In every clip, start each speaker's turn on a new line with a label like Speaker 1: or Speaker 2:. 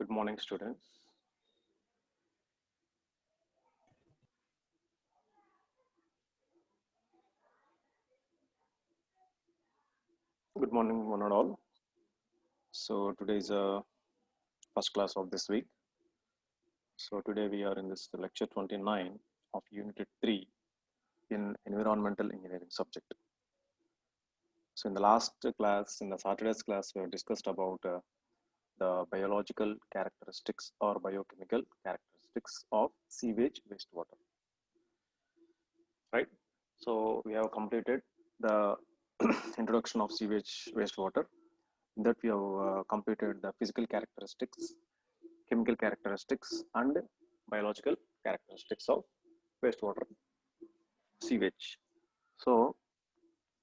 Speaker 1: Good morning, students. Good morning, one and all. So today is first class of this week. So today we are in this lecture 29 of Unit 3 in Environmental Engineering subject. So in the last class, in the Saturday's class, we have discussed about the biological characteristics or biochemical characteristics of sewage wastewater. Right? So we have completed the introduction of sewage wastewater. In that we have completed the physical characteristics, chemical characteristics, and biological characteristics of wastewater sewage. So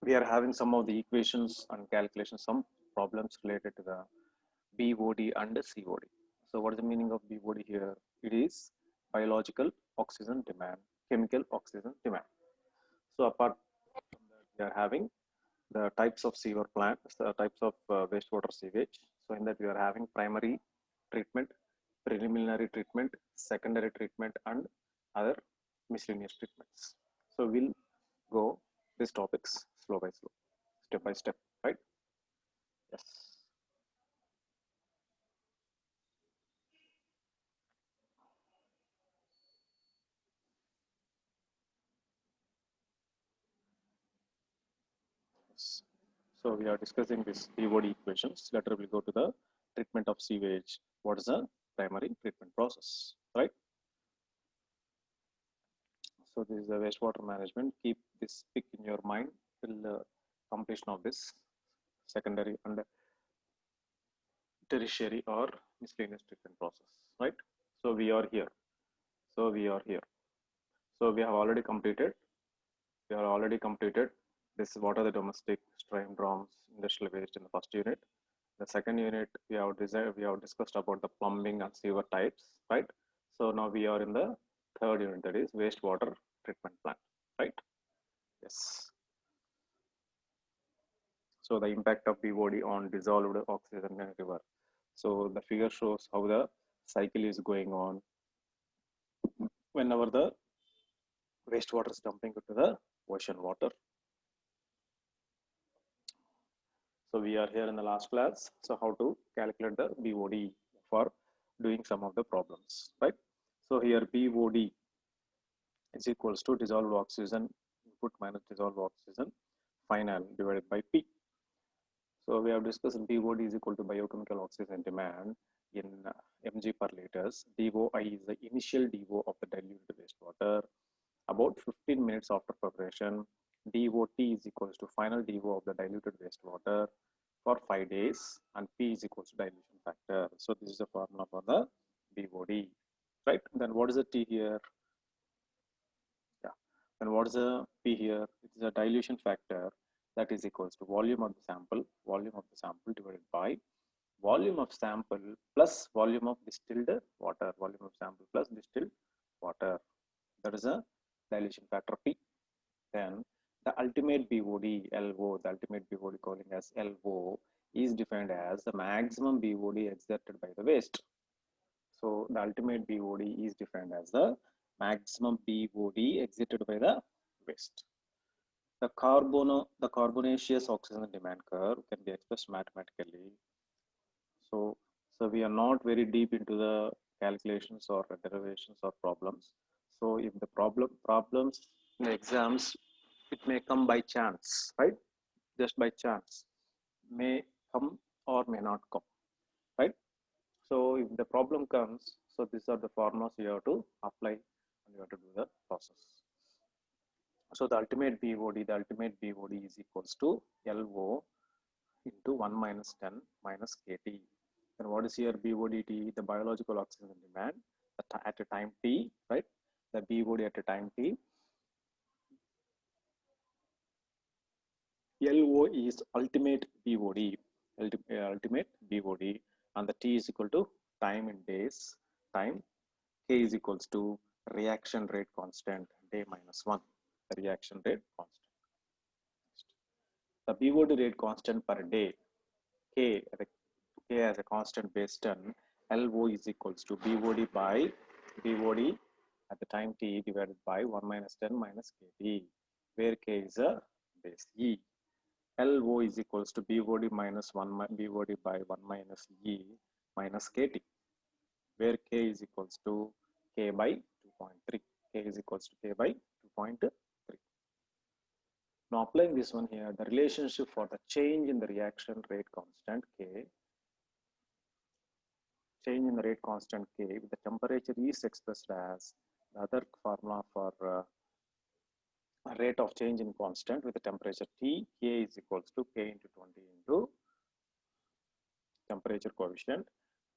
Speaker 1: we are having some of the equations and calculations, some problems related to the BOD and COD. So what is the meaning of BOD here? It is biological oxygen demand, chemical oxygen demand. So apart from that, we are having the types of sewer plants, the types of wastewater sewage. So in that we are having primary treatment, preliminary treatment, secondary treatment, and other miscellaneous treatments. So we'll go these topics slow by slow, step by step, right? Yes. Yes. So we are discussing this BOD equations. Later we'll go to the treatment of sewage. What is the primary treatment process, right? So this is the wastewater management. Keep this pick in your mind till the completion of this secondary and tertiary or miscellaneous treatment process, right? So we are here. So we are here. So we have already completed. We have already completed this. What are the domestic stream drums, industrial waste in the first unit? The second unit we have discussed about the plumbing and sewer types, right? So now we are in the third unit, that is wastewater treatment plant, right? Yes. So the impact of BOD on dissolved oxygen in a river. So the figure shows how the cycle is going on whenever the wastewater is dumping into the ocean water. So we are here in the last class. So how to calculate the BOD for doing some of the problems, right? So here BOD is equals to dissolved oxygen input minus dissolved oxygen final divided by P. So we have discussed BOD is equal to biochemical oxygen demand in mg per liters. DOI is the initial DO of the diluted wastewater about 15 minutes after preparation. DOT is equals to final DO of the diluted wastewater for 5 days, and P is equals to dilution factor. So this is the formula for the BOD, right? Then what is the T here? Yeah. Then what is the P here? It is a dilution factor that is equals to volume of the sample divided by volume of sample plus volume of distilled water, volume of sample plus distilled water. That is a dilution factor P. Then the ultimate BOD, LO, the ultimate BOD calling as LO is defined as the maximum BOD exerted by the waste. So the ultimate BOD is defined as the maximum BOD exerted by the waste. The carbonaceous oxygen demand curve can be expressed mathematically. So we are not very deep into the calculations or derivations or problems. So if the problems in the exams, it may come by chance, right? Just by chance, may come or may not come, right? So if the problem comes, so these are the formulas you have to apply and you have to do the process. So the ultimate BOD is equals to LO into 1 minus 10 minus KT. And what is here BODT? The biological oxygen demand at a time T, right? The BOD at a time T. LO is ultimate BOD, ultimate BOD, and the T is equal to time in days, time. K is equals to reaction rate constant, day minus 1, the reaction rate constant. The BOD rate constant per day, K as a constant based on LO is equals to BOD by BOD at the time t divided by 1 minus 10 minus kT, where k is a base E. LO is equals to BOD minus 1 BOD by 1 minus E minus kT, where k is equals to k by 2.3. K is equals to k by 2.3. Now applying this one here, the relationship for the change in the reaction rate constant K, change in the rate constant K with the temperature is expressed as the other formula for rate of change in constant with the temperature T, K is equals to K into 20 into temperature coefficient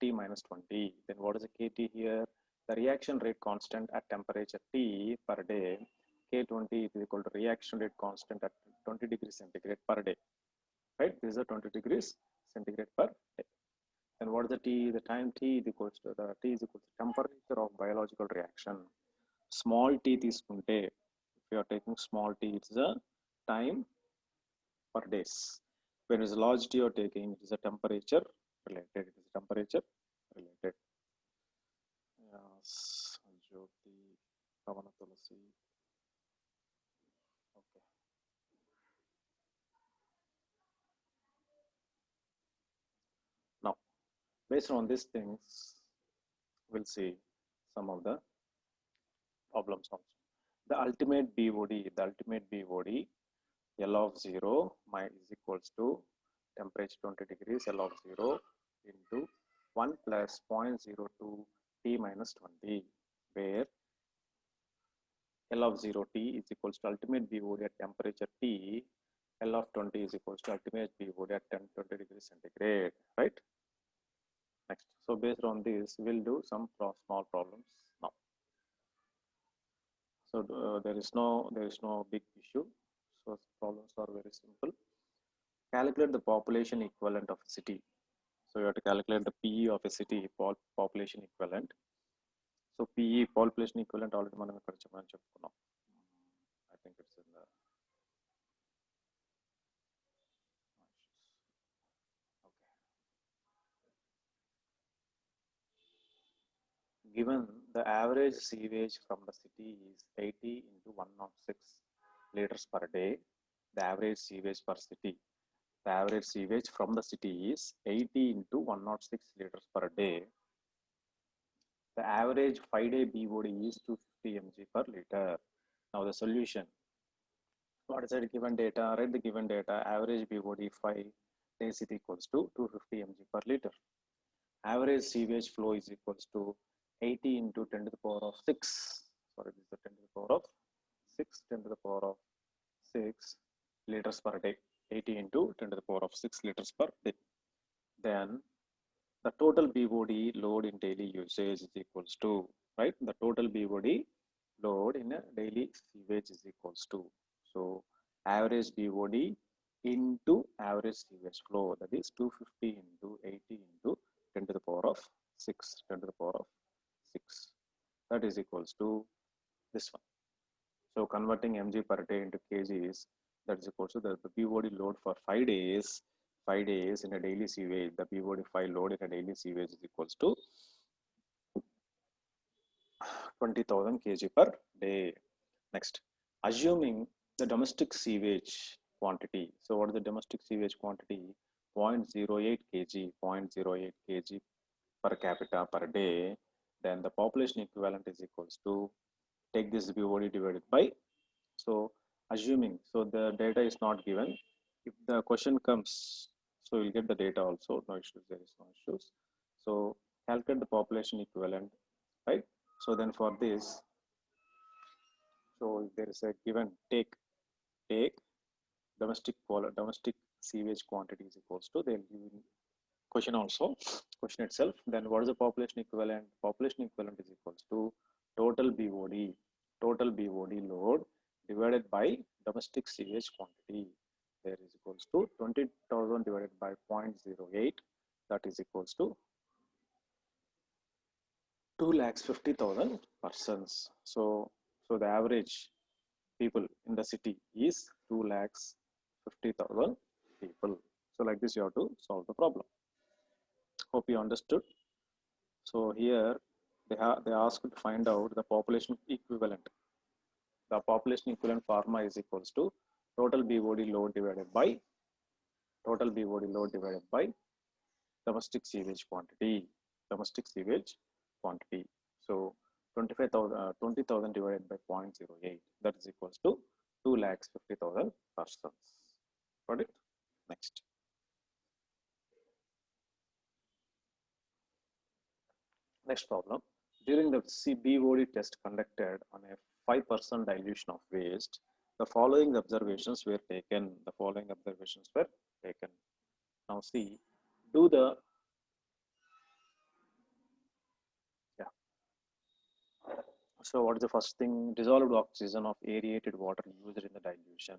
Speaker 1: T minus 20. Then what is the KT here? The reaction rate constant at temperature T per day, K20 is equal to reaction rate constant at 20 degrees centigrade per day. Right? This is a 20 degrees centigrade per day. Then what is the T? The time T is equals to the T is equal to temperature of biological reaction. Small t తీసుకుంటే, if you are taking small t, it's a time per days. When it's large t you are taking, it is a temperature related. It is temperature related. Yes, Jyoti, Pavana Tulasi. Okay. Now, based on these things, we'll see some of the problems also. The ultimate BOD, L of 0 is equals to temperature 20 degrees, L of 0 into 1 plus 0.02 T minus 20, where L of 0 T is equals to ultimate BOD at temperature T, L of 20 is equals to ultimate BOD at 20 degrees centigrade, right? Next, so based on this, we'll do some small problems now. So there is no big issue. So problems are very simple. Calculate the population equivalent of a city. So you have to calculate the PE of a city, population equivalent. So PE, population equivalent, already మనం ఇక్కడ చెప్పుకున్నాం. I think it's in the given the average sewage from the city is 80 into 106 liters per day. The average sewage per city, the average sewage from the city is 80 into 106 liters per day. The average 5-day BOD is 250 mg per liter. Now the solution. What is the given data? Write the given data. Average BOD 5 days is equals to 250 mg per liter. Average sewage flow is equals to 80 into 10 to the power of 6. Sorry, this is the 10 to the power of 6, 10 to the power of 6 liters per day. 80 into 10 to the power of 6 liters per day. Then the total BOD load in daily usage is equals to, right? The total BOD load in a daily sewage is equals to, so average BOD into average sewage flow, that is 250 into 80 into 10 to the power of 6, 10 to the power of 6, that is equals to this one. So converting mg per day into kgs, that is equals to the BOD load for 5 days. 5 days in a daily sewage, the BOD 5 load in a daily sewage is equals to 20,000 kg per day. Next, assuming the domestic sewage quantity. So what is the domestic sewage quantity? 0.08 kg, 0.08 kg per capita per day. Then the population equivalent is equals to, take this BOD divided by, so assuming, so the data is not given. If the question comes, so you'll get the data also, no issues, there is no issues. So calculate the population equivalent, right? So then for this, so if there is a given, take domestic sewage quantity is equals to, they'll give question also, question itself. Then what is the population equivalent? Population equivalent is equals to total BOD load divided by domestic sewage quantity. There is equals to 20,000 divided by 0.08, that is equals to 2,50,000 persons. So the average people in the city is 2,50,000 people. So like this you have to solve the problem. Hope you understood. So here they asked to find out the population equivalent. The population equivalent formula is equals to total BOD load divided by domestic sewage quantity. Domestic sewage quantity. So 20,000 divided by 0.08, that is equals to 2,50,000 persons. Got it? Next. Next problem. During the BOD test conducted on a 5% dilution of waste, the following observations were taken. Now see, do the So what is the first thing? Dissolved oxygen of aerated water used in the dilution.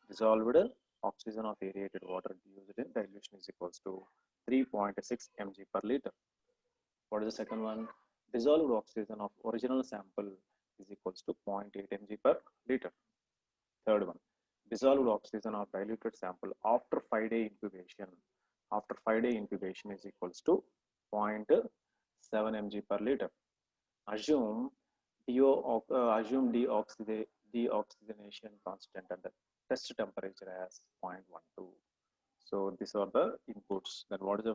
Speaker 1: Dissolved oxygen of aerated water used in dilution is equals to 3.6 mg per liter. What is the second one? Dissolved oxygen of original sample is equals to 0.8 mg per liter. Third one, dissolved oxygen of diluted sample after 5-day incubation. After 5-day incubation is equals to 0.7 mg per liter. Assume deoxygenation constant at the test temperature as 0.12. So these are the inputs. Then what is the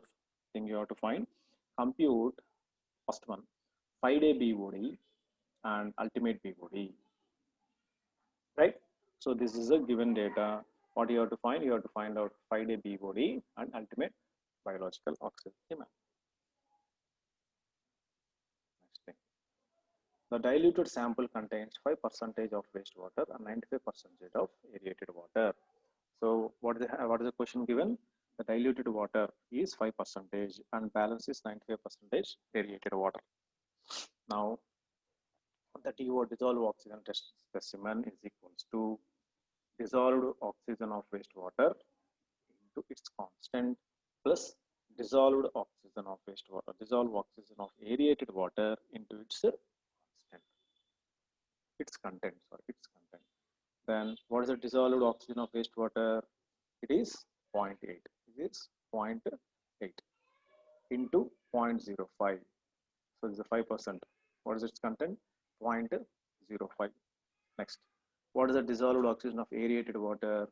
Speaker 1: thing you have to find? Compute first one, 5-day BOD and ultimate BOD. Right? So this is a given data. What you have to find? You have to find out 5-day BOD and ultimate biological oxygen demand. Next thing. The diluted sample contains 5% of wastewater and 95% of aerated water. So what is the question given? The diluted water is 5% and balance is 95% aerated water. Now the DO dissolved oxygen test specimen is equals to dissolved oxygen of wastewater into its constant plus dissolved oxygen of wastewater, dissolved oxygen of aerated water into its constant, its content. Then what is the dissolved oxygen of wastewater? It is 0.8. It is 0.8 into 0.05. So this is 5%. What is its content? 0.05. Next, what is the dissolved oxygen of aerated water?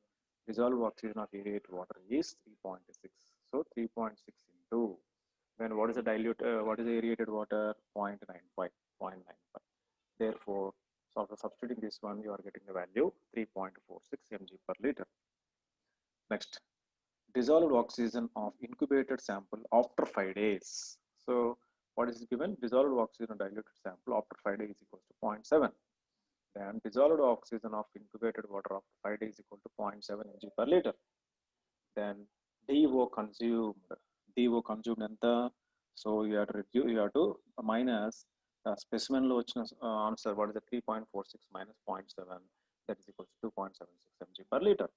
Speaker 1: Dissolved oxygen of aerated water is 3.6. So 3.6 into, then what is the what is the aerated water? 0.95. Therefore, so after substituting this one, you are getting the value 3.46 mg per liter. Next, dissolved oxygen of incubated sample after 5 days. So what is given? Dissolved oxygen diluted sample after 5 days equals to 0.7. Then dissolved oxygen of incubated water after 5 days equal to 0.7 mg per liter. Then DO consumed enta. So you have to minus specimen lo vachina answer. What is the 3.46 minus 0.7? That is equals to 2.76 mg per liter.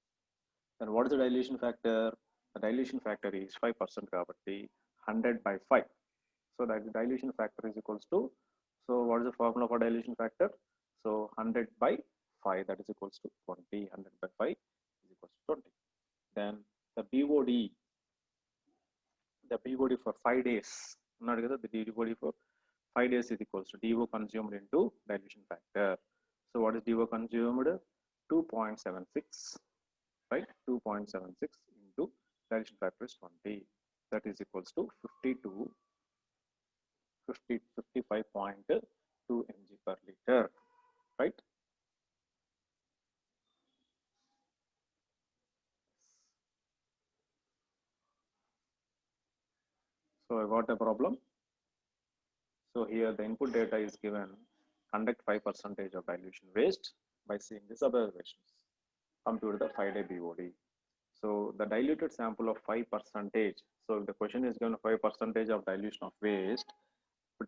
Speaker 1: Then what is the dilution factor? The dilution factor is 5% kabatti 100 by 5. So that the dilution factor is equals to, so what is the formula for dilution factor? So 100 by 5, that is equals to 20. 100 by 5 is equals to 20. Then the BOD for 5 days. The BOD for 5 days is equals to DO consumed into dilution factor. So what is DO consumed? 2.76, right? 2.76 into dilution factor is 20. That is equals to 55.2 mg per liter, right? So I got a problem. So here the input data is given, conduct 5% of dilution waste by seeing these observations. Compute the 5-day BOD. So the diluted sample of 5%. So if the question is given 5% of dilution of waste,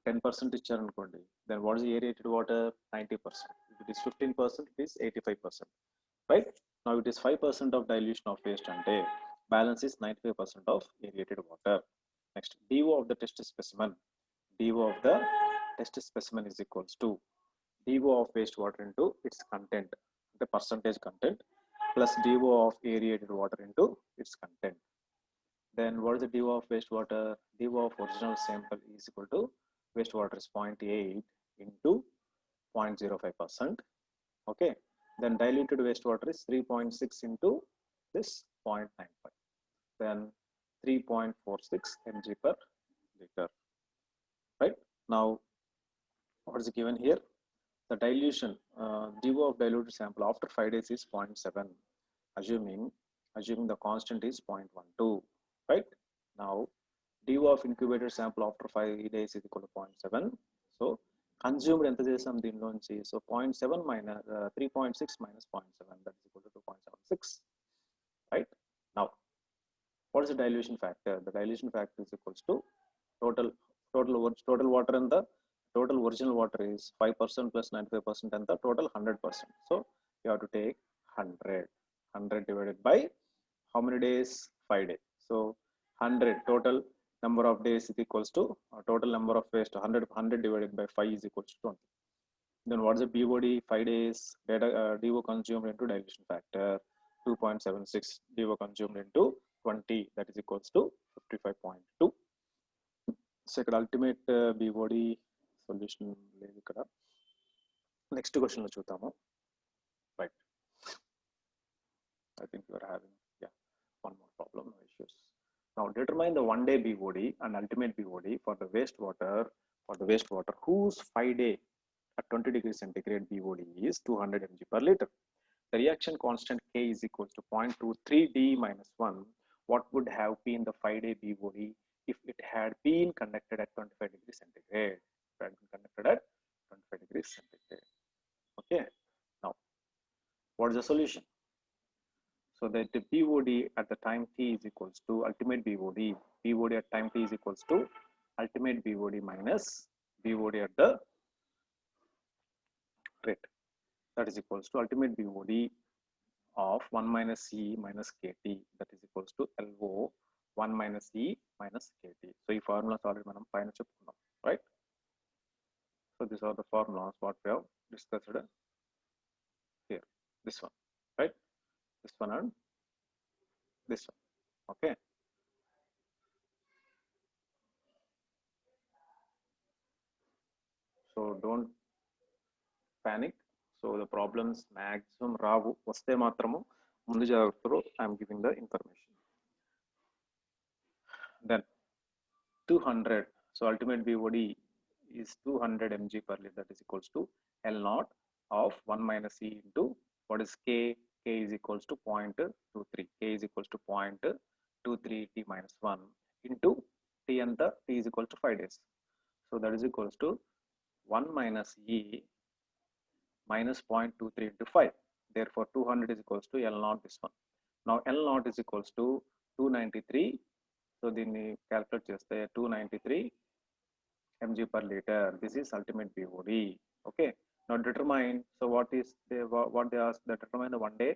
Speaker 1: 10% is అనుకోండి, then what is the aerated water? 90%. If it is 15%, it is 85%. Right? Now it is 5% of dilution of waste and balance is 95% of aerated water. Next, DO of the test specimen. DO of the test specimen is equals to DO of wastewater into its content, the percentage content, plus DO of aerated water into its content. Then what is the DO of wastewater? DO of original sample is equal to wastewater is 0.8 into 0.05%. Okay, then diluted wastewater is 3.6 into this 0.95, then 3.46 mg per liter. Right, now what is given here? The dilution, DO of diluted sample after 5 days is 0.7, assuming the constant is 0.12. Right, now DO of incubated sample after 5 days is equal to 0.7. So consumed ఎంత చేసాం దీనిలోంచి, so 0.7 minus 3.6 minus 0.7, that is equal to 2.76. Right, now what is the dilution factor? The dilution factor is equals to total water and the total original water is 5% plus 95% and the total 100%. So you have to take 100 divided by how many days? 5 days. So 100 total number of days is equals to total number of waste. 100 divided by 5 is equals to 20. Then what is the BOD? 5 days data DO consumed into dilution factor 2.76, DO consumed into 20, that is equals to 55.2. So ఇక్కడ ultimate BOD solution లేదు ఇక్కడ. Next question లో చూద్దాము. Right, I think you are having one more problem, no issues. Now determine the 1 day BOD and ultimate BOD for the wastewater whose 5 day at 20 degrees centigrade BOD is 200 mg per liter. The reaction constant K is equals to 0.23 D minus 1. What would have been the 5 day BOD if it had been conducted at 25 degrees centigrade? Okay, now what is the solution? So that the BOD at the time T is equals to ultimate BOD at time T is equals to ultimate BOD minus BOD at the rate, that is equals to ultimate BOD of 1 minus E minus KT, that is equals to LO 1 minus E minus KT. So ఈ formulas already మనం పైన చెప్పుకున్నాం, right? So these are the formulas what we have discussed here. This one, right? This one and this one. Okay. So don't panic. So the problems maximum రావు, వస్తే మాత్రము ముందు జాగ్రత్తలో I am giving the information. Then 200. So ultimate BOD is 200 mg per liter, that is equals to L naught of 1 minus E into what is K? K is equals to 0.23. K is equals to 0.23 T minus 1 into T and the T is equals to 5 days. So that is equals to 1 minus E minus 0.23 into 5. Therefore 200 is equals to L naught, this one. Now L naught is equals to 293. So దీన్ని calculate చేస్తే 293 mg per liter. This is ultimate BOD. Okay, now determine, so what they ask, that determine the 1 day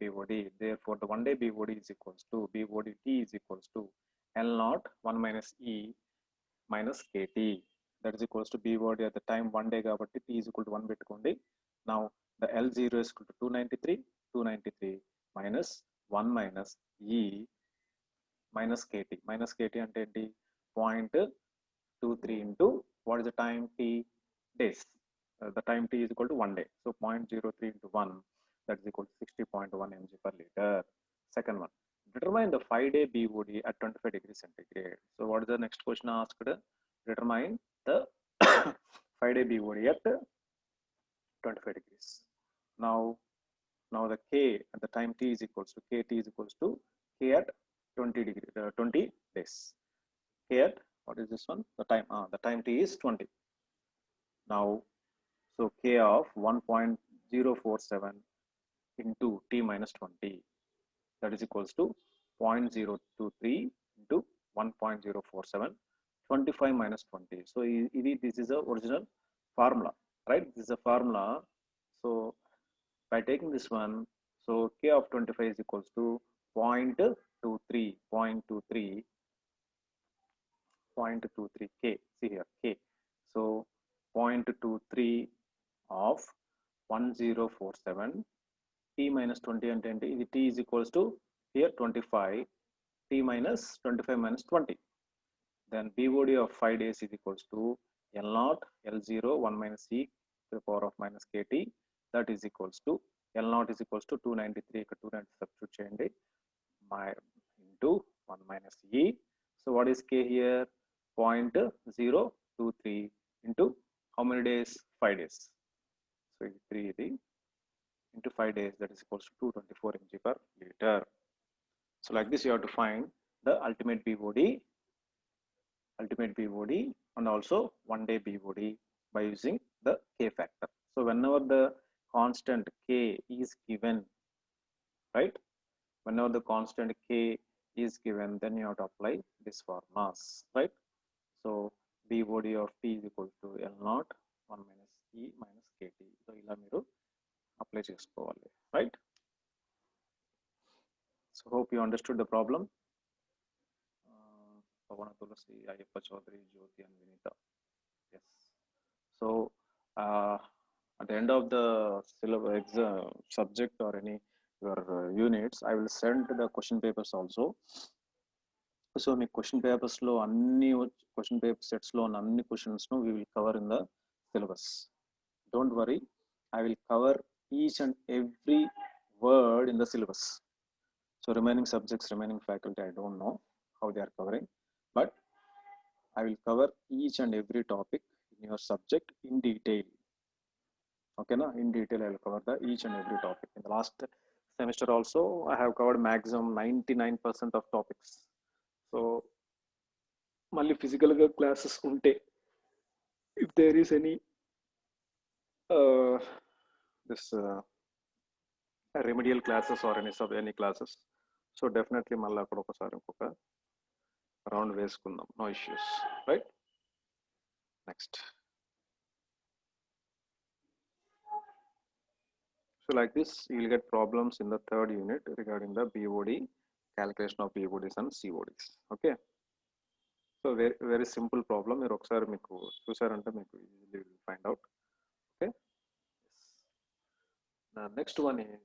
Speaker 1: BOD. Therefore the 1 day BOD is equals to BOD T is equals to L naught 1 minus E minus KT, that is equals to BOD at the time 1 day కాబట్టి T is equal to 1 పెట్టుకోండి. Now the L0 is equal to 293 minus 1 minus E minus KT. Minus KT అంటే ఏంటి? 0.23 into what is the time T? Days. The time T is equal to 1 day. So 0.03 into 1, that is equal to 60.1 mg per liter. Second one, determine the 5 day BOD at 25 degrees centigrade. So what is the next question asked? Determine the 5 day BOD at 25 degrees. Now the K at the time T is equals to KT is equals to K at 20 days. K at what is this one? The time T is 20. Now so K of 1.047 into T minus 20, that is equals to 0.023 into 1.047, 25 minus 20. So this is the original formula, right? This is a formula. So by taking this one, so K of 25 is equals to 0.23 K. See here, K. So 0.23 of 1047 T minus 20 and 10. T is equals to here 25. T minus 25 minus 20. Then BOD of 5 days is equals to L naught L0 1 minus e to the power of minus kt, that is equals to L naught is equals to 293 290 substitute cheyandi my into 1 minus e. So what is k here? 0.023 into how many days? 5 days. So 3 into 5 days, that is equals to 224 mg per liter. So like this, you have to find the ultimate BOD and also 1 day BOD by using the K factor. So whenever the constant K is given, right? Whenever the constant K is given, then you have to apply this formulas, right? So BOD of T is equal to L naught 1 minus E minus KT. So ఇలా మీరు apply చేసుకోవాలి, right? So hope you understood the problem. Pavana Tulasi, Ayappa Chaudhary, Jyoti and Vinita. Yes. So at the end of the syllabus exam subject or any your units, I will send the question papers also. So my question papers lo anni question paper sets lo anni questions no we will cover in the syllabus. Don't worry, I will cover each and every word in the syllabus. So remaining subjects, remaining faculty, I don't know how they are covering, but I will cover each and every topic in your subject in detail. Okay, na? In detail, I will cover the each and every topic. In the last semester also, I have covered maximum 99% of topics. So, mali physical classes unte, if there is any this remedial classes or any classes, so definitely malla akkada okasari inkoka round vesukundam, no issues, right? Next. So like this, you will get problems in the third unit regarding the BOD, calculation of BODs and CODs. Okay. So very, very simple problem. మీరు ఒకసారి మీకు చూసారంటే మీకు easily will find out. Okay. Yes. The next one is,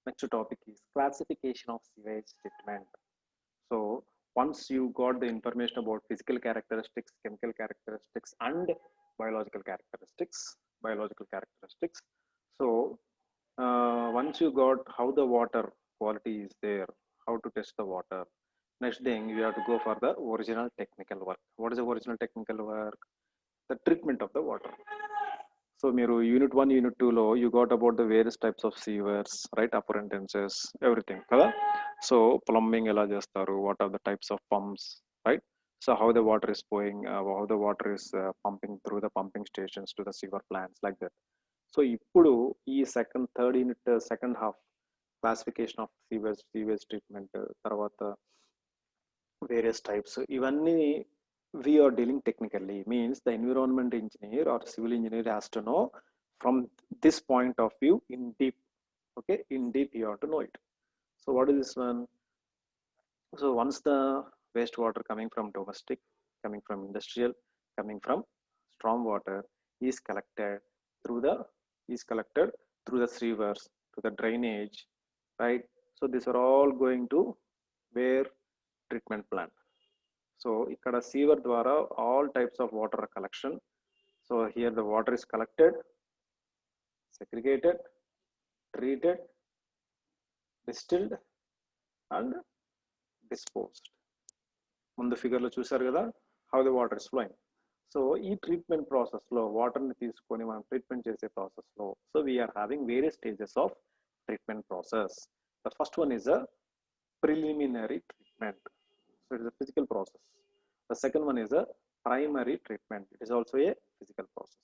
Speaker 1: next topic is classification of sewage treatment. So once you got the information about physical characteristics, chemical characteristics, and biological characteristics, so once you got how the water quality is there, how to test the water, next thing you have to go for the original technical work. What is the original technical work? The treatment of the water. So మీరు unit 1 unit 2 లో you got about the various types of sewers, right? Apparatuses, everything కదా. So plumbing ఎలా చేస్తారు, what are the types of pumps, right? So how the water is flowing, how the water is pumping through the pumping stations to the sewer plants, like that. So ఇప్పుడు ఈ third unit second half classification of sewage treatment, తర్వాత various types, ఇవన్నీ we are dealing technically, means the environment engineer or civil engineer has to know from this point of view in deep. Okay, in deep you have to know it. So what is this one? So once the wastewater coming from domestic, coming from industrial, coming from stormwater is collected through the sewers, to the drainage, right? So these are all going to where treatment plant. So ikkada sewer dwara all types of water collection. So here the water is collected, segregated, treated, distilled and disposed. ముందు figure లో చూసారు కదా how the water is flowing. So ఈ treatment process లో water ని తీసుకొని మనం treatment చేసే ప్రాసెస్ లో, so we are having various stages of treatment process. The first one is a preliminary treatment. So it is a physical process. The second one is a primary treatment. It is also a physical process.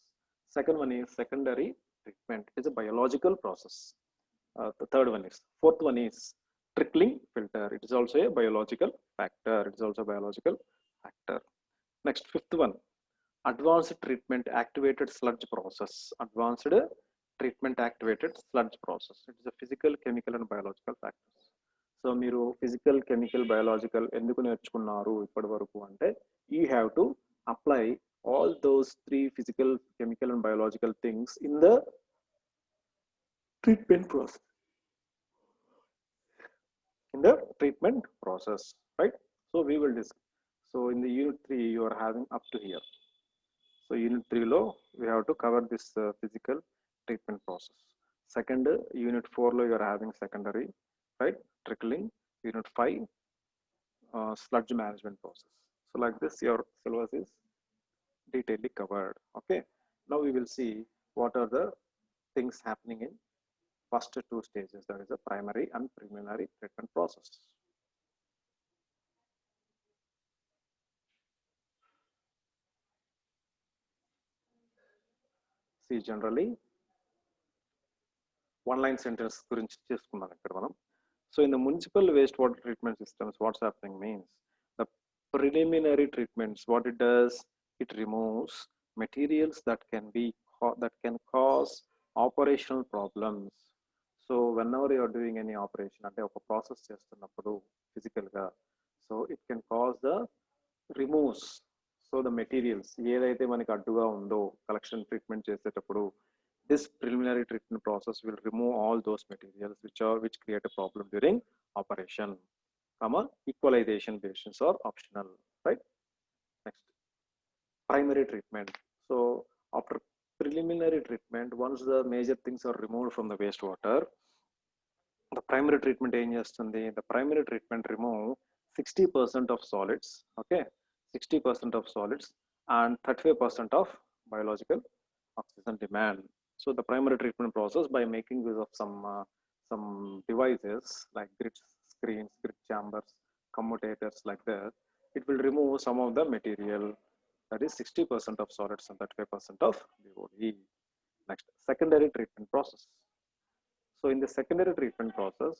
Speaker 1: Second one is secondary treatment. It is a biological process. The third one is, fourth one is trickling filter. It is also a biological factor. Next, fifth one, advanced treatment activated sludge process. It is a physical, chemical and biological factors. So మీరు physical, chemical, biological ఎందుకు నేర్చుకున్నారు ఇప్పటి వరకు అంటే, you have to apply all those 3 physical, chemical and biological things in the treatment process, right? So we will discuss. So in the unit 3 you are having up to here. So unit 3 lo we have to cover this physical treatment process. Second, unit 4 lo you are having secondary, right? Trickling. Unit 5, sludge management process. So like this, your syllabus is detailedly covered. Okay. Now we will see what are the things happening in first two stages, that is the primary and preliminary treatment process. See, generally one line sentence గురించి చేసుకున్నాం ఇక్కడ మనం. So in the municipal wastewater treatment systems, what's happening means the preliminary treatments, what it does, it removes materials that can cause operational problems. So whenever you are doing any operation, అంటే ఒక process చేస్తున్నప్పుడు physical గా, so it can cause the removes, so the materials ఏదైతే మనకి అడ్డుగా ఉందో collection treatment చేసేటప్పుడు, this preliminary treatment process will remove all those materials which create a problem during operation. Equalization patients are optional, right? Next, primary treatment. So after preliminary treatment, once the major things are removed from the wastewater, the primary treatment ఏం చేస్తుంది? The primary treatment remove 60% of solids, okay, 60% of solids and 35% of biological oxygen demand. So the primary treatment process, by making use of some devices like grid screens, grid chambers, commutators like that, it will remove some of the material, that is 60% of solids and 35% of BOD. Next, secondary treatment process. So in the secondary treatment process,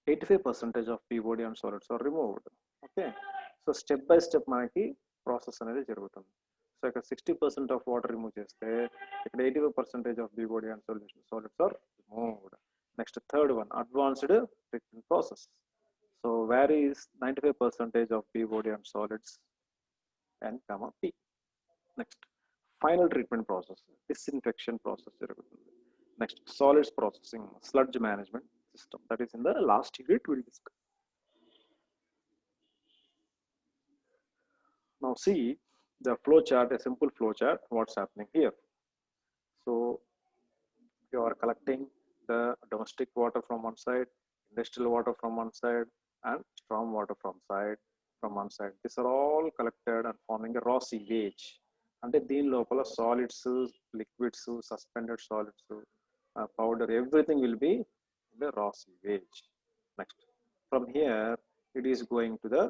Speaker 1: 85% of BOD and solids are removed. Okay, so step by step manaki process అనేది జరుగుతుంది. So ఇక్కడ 60% of water remove చేస్తే ఇక్కడ 85% of BOD and solids are removed. Next, third one, advanced treatment process. So where is 95% of BOD and solids and comma P. Next, final treatment process, disinfection process జరుగుతుంది. Next, solids processing, sludge management system, that is in the last unit we'll discuss. Now see the flow chart, a simple flow chart, what's happening here. So you are collecting the domestic water from one side, industrial water from one side, and storm water from one side. These are all collected and forming a raw sewage. అంటే దీని లోపల solids, liquids, suspended solids, powder, everything will be in the raw sewage. Next, from here it is going to the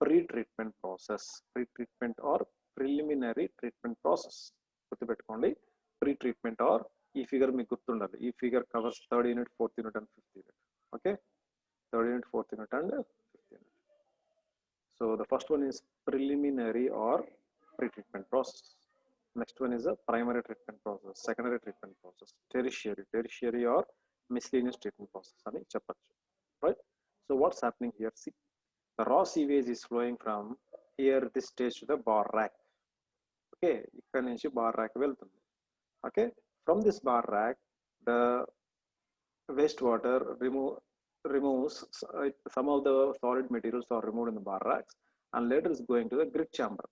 Speaker 1: pre-treatment process, pre-treatment or preliminary treatment process. గుర్తుపెట్టుకోండి, pre-treatment or ఈ figure మీకు గుర్తుండాలి. ఈ figure covers third unit, fourth unit and fifth unit. Okay, third unit, fourth unit and fifth unit. So the first one is preliminary or pre-treatment process. Next one is a primary treatment process, secondary treatment process, tertiary or miscellaneous treatment process అని చెప్పచ్చు, right? So what's happening here? See, the raw sewage is flowing from here this stage to the bar rack. Okay, ఇక్కడ నుంచి bar rack వెళ్తుంది. Okay, from this bar rack the wastewater removes some of the solid materials are removed in the bar racks and later is going to the grid chamber.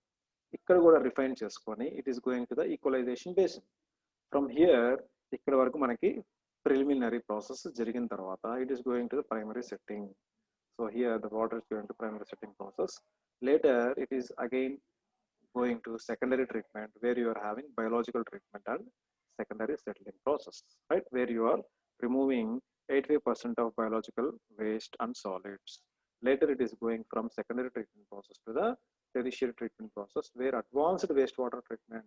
Speaker 1: ఇక్కడ కూడా refine చేసుకొని it is going to the equalization basin. From here ఇక్కడ వరకు మనకి preliminary process జరిగిన తర్వాత it is going to the primary setting. So here the water is going to primary setting process. Later it is again going to secondary treatment where you are having biological treatment and secondary settling process, right, where you are removing 85% of biological waste and solids. Later it is going from secondary treatment process to the tertiary treatment process where advanced wastewater treatment,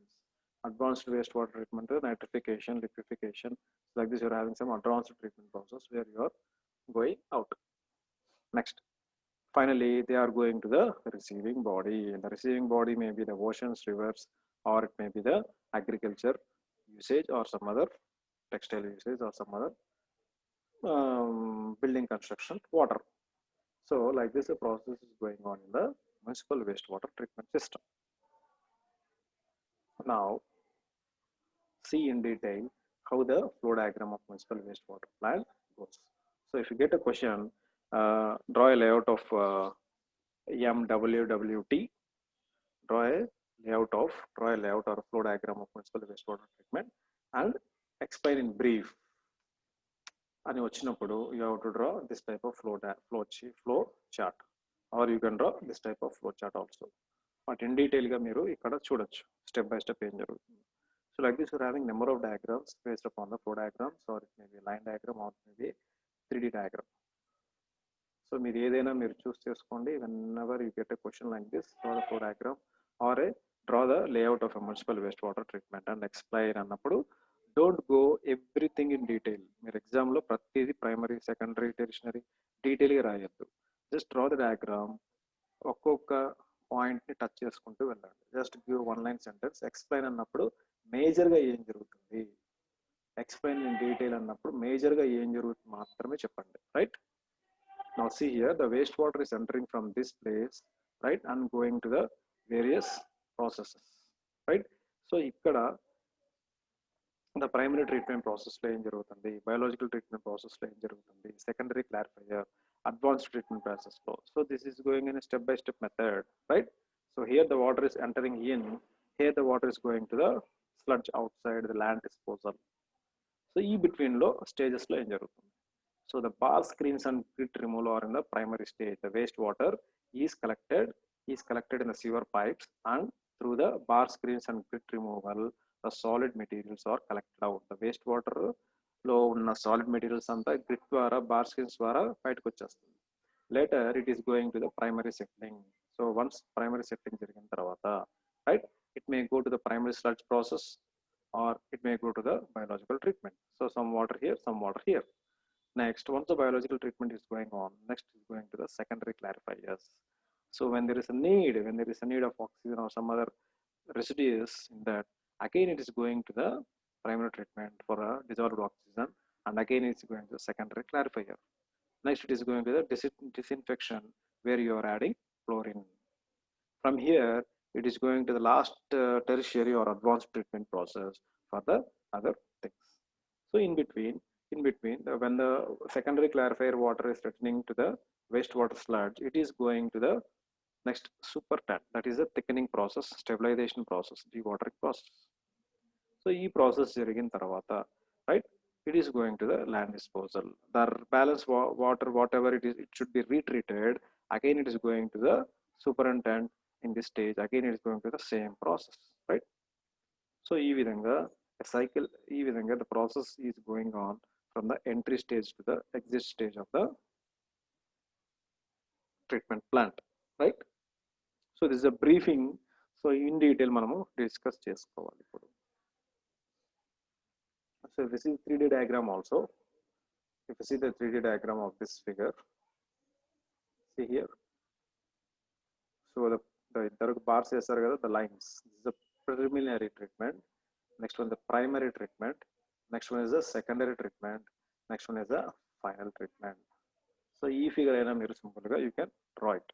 Speaker 1: nitrification, liquefaction, like this you are having some advanced treatment process where you are going out. Next, finally they are going to the receiving body, and the receiving body may be the oceans, rivers, or it may be the agriculture usage or some other textile usage or some other building construction water. So like this a process is going on in the municipal wastewater treatment system. Now see in detail how the flow diagram of municipal wastewater plant goes. So if you get a question, draw a layout of MWWT, draw a draw a layout or a flow diagram of municipal wastewater treatment and explain in brief అని వచ్చినప్పుడు you have to draw this type of flow chart or you can draw this type of flow chart also. But in detail గా మీరు ఇక్కడ చూడొచ్చు step by step ఏం జరుగుతుంది. So like this, you're having number of diagrams based upon the flow diagrams, or it may be a line diagram, or it may be 3D diagram. So మీరు ఏదైనా మీరు చూస్ చేసుకోండి. Whenever you get a question like this, draw the flow diagram or draw the layout of a municipal wastewater treatment and explain అన్నప్పుడు don't go everything in detail. మీరు ఎగ్జామ్లో ప్రతిదీ primary, secondary, టెరిషనరీ డీటెయిల్గా రాయొద్దు. Just draw the diagram, ఒక్కొక్క పాయింట్ని touch చేసుకుంటూ వెళ్ళండి. Just give one line sentence. Explain అన్నప్పుడు మేజర్గా ఏం జరుగుతుంది, ఎక్స్ప్లెయిన్ ఇన్ డీటెయిల్ అన్నప్పుడు మేజర్గా ఏం జరుగుతుంది మాత్రమే చెప్పండి. Right? Now see here, the wastewater is entering from this place, right, and going to the various processes, right? So ikkada the primary treatment process lo em jarugutundi, biological treatment process lo em jarugutundi, secondary clarifier, advanced treatment process lo. So this is going in a step by step method, right? So here the water is entering in, here the water is going to the sludge outside the land disposal. So in between lo stages lo em jarugutundi. So the bar screens and grit removal are in the primary stage. The wastewater is collected in the sewer pipes, and through the bar screens and grit removal, the solid materials are collected out. The wastewater lo unna solid materials anta grit dwara, bar screens dwara bayataku vachesthundi. Later it is going to the primary settling. So once primary settling jarigina tarvata, right, it may go to the primary sludge process or it may go to the biological treatment. So some water here, some water here. Next, once the biological treatment is going on, next is going to the secondary clarifiers. So when there is a need of oxygen or some other residues in that, again it is going to the primary treatment for a dissolved oxygen, and again it's going to the secondary clarifier. Next it is going to the disinfection, where you are adding chlorine. From here it is going to the last tertiary or advanced treatment process for the other things. So in between, when the secondary clarifier water is returning to the wastewater sludge, it is going to the next super TAT, that is the thickening process, stabilization process, dewatering process. So this process jarigin tarvata, right, it is going to the land disposal. The balance water, whatever it is, it should be retreated. Again it is going to the superintendent in this stage. Again it is going to the same process, right? So ee vidhanga a cycle, ee vidhanga the process is going on from the entry stage to the exit stage of the treatment plant, right? So this is a briefing. So in detail manamu discuss chesukovali ippudu. So this is 3D diagram also. If you see the 3D diagram of this figure, see here. So the bars chesaru kada, the lines. This is the preliminary treatment. Next one the primary treatment. Next one is the secondary treatment. Next one is the final treatment. So this figure aina meeru simple ga you can draw it.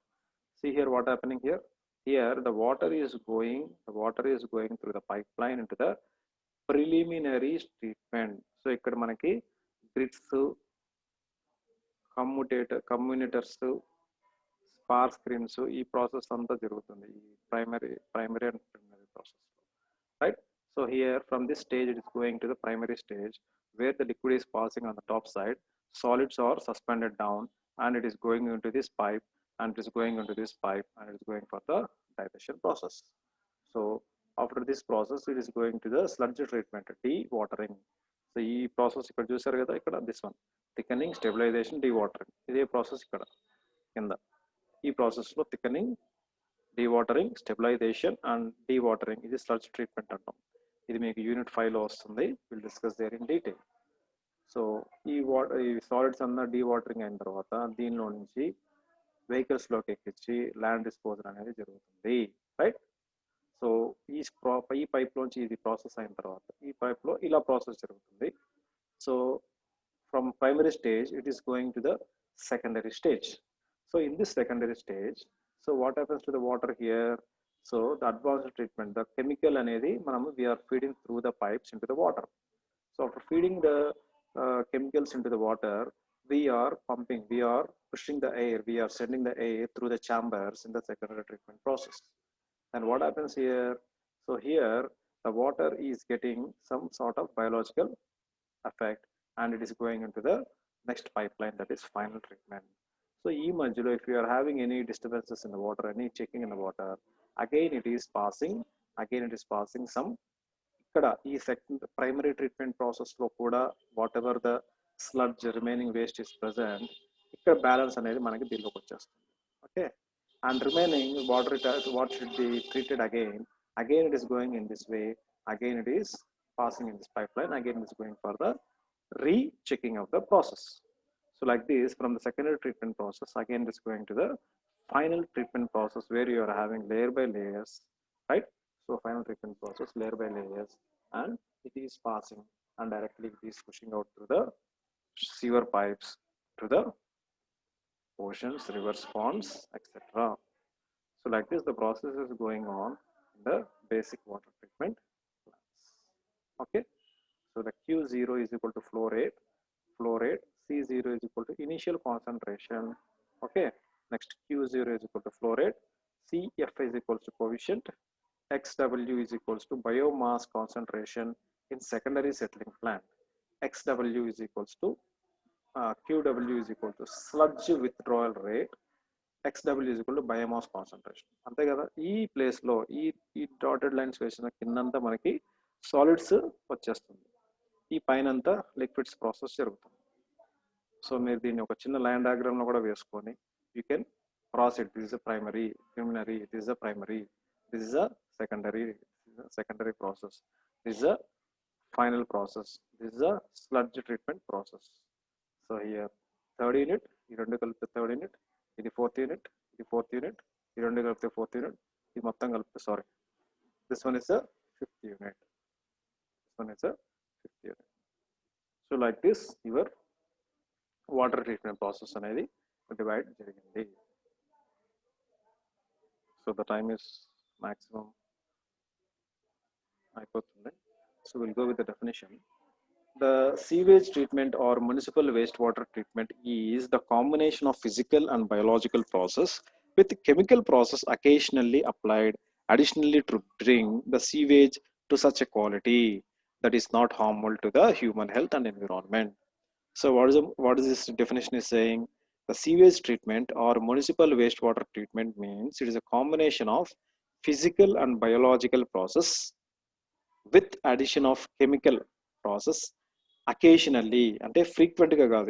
Speaker 1: See here what happening here. Here the water is going through the pipeline into the preliminary treatment. So ikkada manaki grits, commutators, spar screens, ee process anta jarugutundi, primary and preliminary process, right? So here from this stage it is going to the primary stage, where the liquid is passing on the top side, solids are suspended down, and it is going into this pipe, and it is going into this pipe, and it is going for the digestion process. So after this process it is going to the sludge treatment, dewatering. So ee process ikkada chusaru kada, ikkada this one, thickening, stabilization, dewatering. Ide process ikkada kinda ee process lo thickening, dewatering, stabilization and dewatering, ఇది sludge treatment అంటాం. ఇది మీకు unit 5 లో వస్తుంది. Will discuss there in detail. So ఈ solids అన్న dewatering అయిన తర్వాత దీనిలో నుంచి వెహికల్స్ లోకి ఎక్కించి ల్యాండ్ డిస్పోజల్ అనేది జరుగుతుంది, రైట్? సో ఈ పైప్ లోంచి ఇది ప్రాసెస్ అయిన తర్వాత ఈ పైప్ లో ఇలా ప్రాసెస్ జరుగుతుంది. So from primary stage it is going to the secondary stage. So in this secondary stage, so what happens to the water here? So the advanced treatment, the chemical anedi manamu we are feeding through the pipes into the water. So after feeding the chemicals into the water, we are pumping, we are pushing the air, we are sending the air through the chambers in the secondary treatment process. And what happens here? So here the water is getting some sort of biological effect and it is going into the next pipeline, that is final treatment. So E modulo, if you are having any disturbances in the water, any checking in the water, again it is passing some ఇక్కడ ఈ second primary treatment process లో కూడా what ever the sludge remaining waste is present, ఇక్కడ balance అనేది మనకి దీనిలోకి వచ్చేస్తుంది. Okay, and remaining what should be treated again it is going in this way, again it is passing in this pipeline, again it is going for the rechecking of the process. So like this, from the secondary treatment process, again it is going to the final treatment process where you are having layer by layers, right? So final treatment process, layer by layers, and it is passing and directly it is pushing out through the sewer pipes to the oceans, rivers, ponds, etc. So like this, the process is going on in the basic water treatment plants. Okay, so the Q0 is equal to flow rate, C0 is equal to initial concentration. Okay, next Q0 is equal to flow rate, Cf is equals to coefficient, XW is equals to biomass concentration in secondary settling plant, XW is equals to QW is equal to sludge withdrawal rate, XW is equal to biomass concentration. అంతే కదా, ఈ place లో ఈ dotted lines వేసిన కిందంతా మనకి solids వచ్చేస్తుంది, ఈ పైన అంతా లిక్విడ్స్ ప్రాసెస్ జరుగుతుంది. సో మీరు దీన్ని ఒక చిన్న లైన్ డయాగ్రామ్ లో కూడా వేసుకొని you can cross it, this is a primary, preliminary, this is a primary, this is a secondary process, this is a final process, this is a sludge treatment process. So here third unit, ఈ రెండు కలిపితే third unit, ఇది fourth unit, ఇది fourth unit, ఈ రెండు కలిపితే fourth unit, ఇది మొత్తం కలిపితే sorry this one is a fifth unit, this one is a fifth unit. So like this your water treatment process అనేది డివైడ్ జరిగింది. So the time is maximum అయిపోతుంది. So we'll go with the definition. The sewage treatment or municipal wastewater treatment is the combination of physical and biological process with chemical process occasionally applied additionally to bring the sewage to such a quality that is not harmful to the human health and environment. So what is this definition is saying? The sewage treatment or municipal wastewater treatment means it is a combination of physical and biological process with addition of chemical process occasionally, అంటే frequent గా కాదు,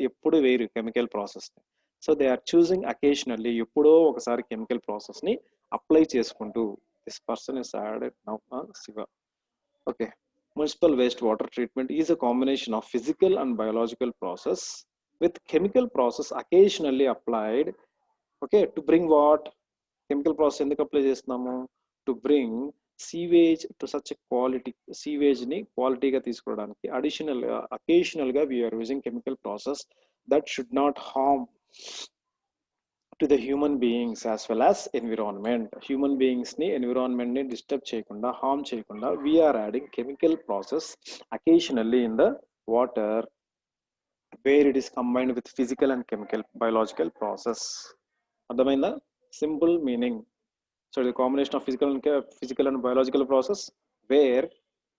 Speaker 1: ఎప్పుడు వేరు chemical process ని. So they are choosing occasionally, ఎప్పుడో ఒకసారి chemical process ని apply చేసుకుంటూ. This person is added now Shiva. Okay, municipal waste water treatment is a combination of physical and biological process with chemical process occasionally applied, okay, to bring what chemical process ఎందుకు apply చేస్తున్నాము, to bring sewage to such a quality, sewage ni quality ga తీసుకోవడానికి occasional ga we are using chemical process that should not harm to the human beings as well as environment. Human beings ni environment ni disturb చేయకుండా, harm చేయకుండా we are adding chemical process occasionally in the water where it is combined with physical and chemical biological process. అర్థమైందా? Simple meaning. So the combination of physical and biological process where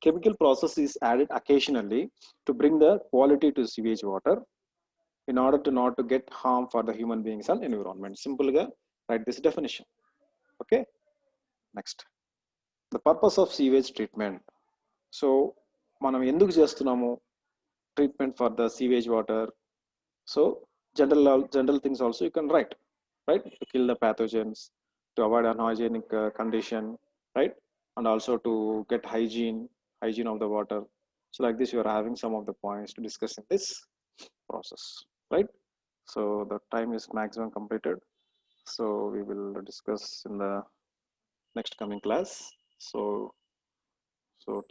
Speaker 1: chemical process is added occasionally to bring the quality to sewage water in order to not to get harm for the human beings and environment. Simple ga write this definition. Okay, next, the purpose of sewage treatment. So మనం ఎందుకు చేస్తున్నాము treatment for the sewage water? So general things also you can write, right? To kill the pathogens, to avoid unhygienic condition, right? And also to get hygiene of the water. So like this you are having some of the points to discuss in this process, right? So the time is maximum completed, so we will discuss in the next coming class. So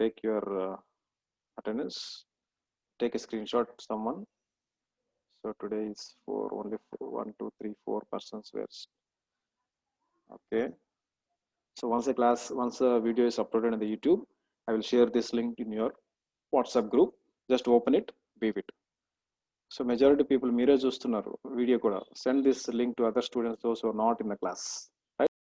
Speaker 1: take your attendance, take a screenshot someone. So today is only 1 2 3 4 persons were. Okay, so once a video is uploaded in the YouTube, I will share this link in your WhatsApp group. Just open it, view it. So majority people మీరే చూస్తున్నారు video కూడా. Send this link to other students, those who are not in the class.